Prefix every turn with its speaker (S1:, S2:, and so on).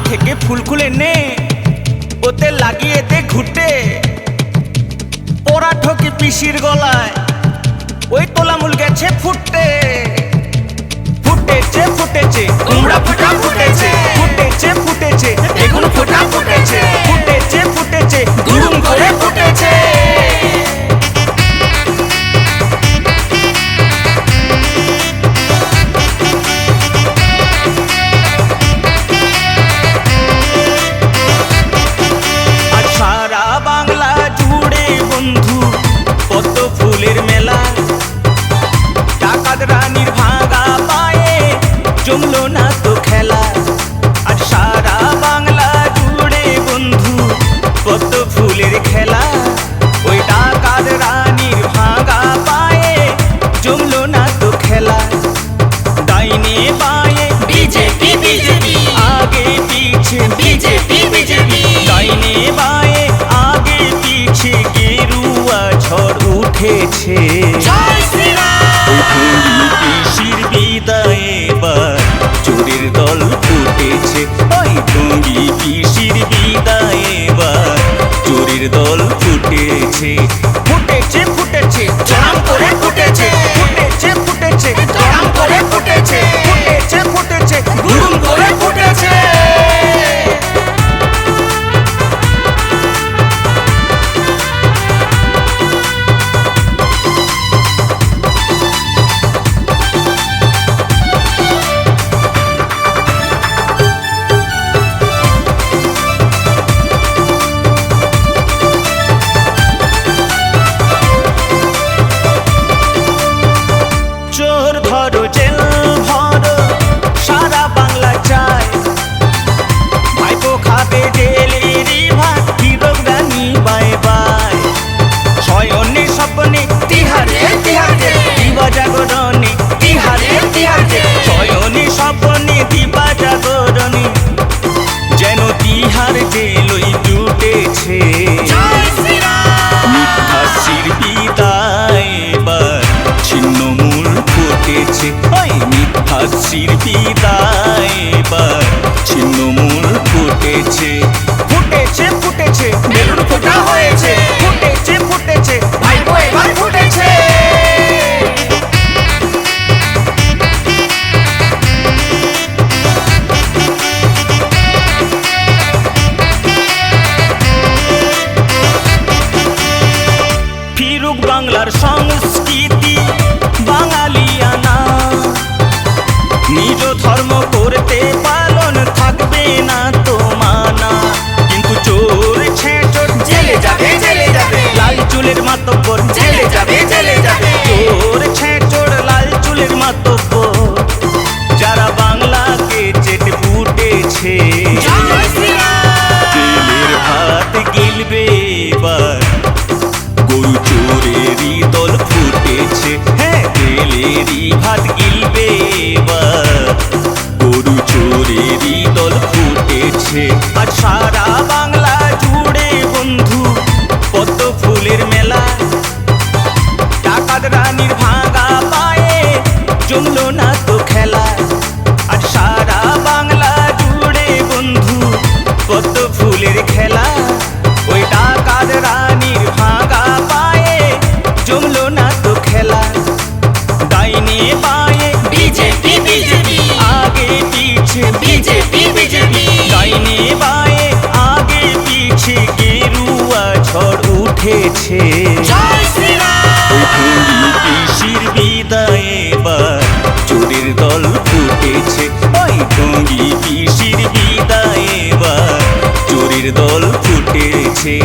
S1: থেকে ফুল খুলে নে, ওতে লাগিয়ে দে ঘুটে। পোড়া ঠকি পিসির গলায়, ওই তোলামূল গেছে ফুটে। ফুটেছে ফুটেছে কুমড়া ফোটা ফুটেছে, ফুটেছে ফুটেছে বেগুন ফোটা ফুটেছে, ফুটেছে ফুটেছে গুরুম করে ফুটেছে। আর সারা বাংলা জুড়ে বন্ধু কত ফুলের মেলা। ডাকাত রানীর ভাঙা পায়ে জমলো না তো খেলা। আর সারা বাংলা জুড়ে বন্ধু কত ফুলের খেলা। ওই ডাকাত রানীর ভাঙা পায়ে জমলো না তো খেলা। ডাইনে বায়ে
S2: বিজেপি বিজেপি,
S1: আগে পিছে
S2: বিজেপি বিজেপি,
S1: ডাইনে বায়ে আগে পিছে গেরুয়া ঝড় উঠেছে।
S2: জয় শ্রীরাম।
S1: পিসির বিদায় এবার চোরের দল ফুটেছে। ওই টঙ্গি পিসির বিদায় এবার চোরের দল ফুটেছে। ফুটেছে ফুটেছে
S2: জড়াম করে ফুটেছে,
S1: ফুটেছে ফুটেছে
S2: জড়াম করে ফুটেছে,
S1: ফুটেছে ফুটেছে
S2: গুরুম করে ফুটেছে।
S1: চোর ধরো জেল ভরো সারা বাংলা চায়। ভাইপো খাবে জেলেরই ভাত, হিরোক রানী বাই বাই। শয়নে স্বপ্নে
S2: তিহারে তিহারে,
S1: দিবা জাগরণে,
S2: তিহারে তিহারে,
S1: শয়নে স্বপ্নে দিবা জাগরণে। যেন তিহার জেলই জুটেছে।
S2: জয় শ্রীরাম।
S1: হাসির বিদায় এবার ছিন্নমূল ফুটেছে। ওই মিথ্যাসির বিদায় এবার ছিন্নমূল ফুটেছে। ফুটেছে ফুটেছে
S2: বেলুন ফোটা হয়েছে,
S1: ফুটেছে ফুটেছে
S2: ভাইপো এবার ফুটেছে।
S1: ফিরুক বাংলার সংস্কৃতি বাঙালিয়ানা। নিজ ধর্ম করতে পালন থাকবে না তো মানা। কিন্তু চোর ছেঁচোর
S2: জেলে যাবে জেলে যাবে,
S1: লাল চুলের মাতব্বর
S2: জেলে যাবে জেলে যাবে,
S1: চোর ছেঁচোর লাল চুলের মাতব্বর। যারা বাংলাকে চেটে ফুটেছে।
S2: জয় শ্রীরাম।
S1: জেলের ভাত গিলবে এবার গরু চোরেরই দল ফুটেছে। হ্যাঁ জেলেরই ভাত গিলবে এবার গরু চোরেরই দল ফুটেছে। আর সারা বাংলা জুড়ে বন্ধু কত ফুলের মেলা। ডাকাত রানীর ভাঙা পায়ে জমলো না তো খেলা। আর সারা বাংলা জুড়ে বন্ধু কত ফুলের খেলা। ওই ডাকাত রানীর ভাঙা পায়ে জমলো না তো খেলা। ডাইনে বায়ে
S2: বিজেপি বিজেপি,
S1: আগে পিছে
S2: বিজেপি বিজেপি,
S1: ডাইনে বায়ে আগে পিছে গেরুয়া ঝড় উঠেছে।
S2: জয় শ্রীরাম।
S1: পিসির বিদায় এবার চোরের দল ফুটেছে। ওই টঙ্গি পিসির বিদায় এবার চোরের দল ফুটেছে।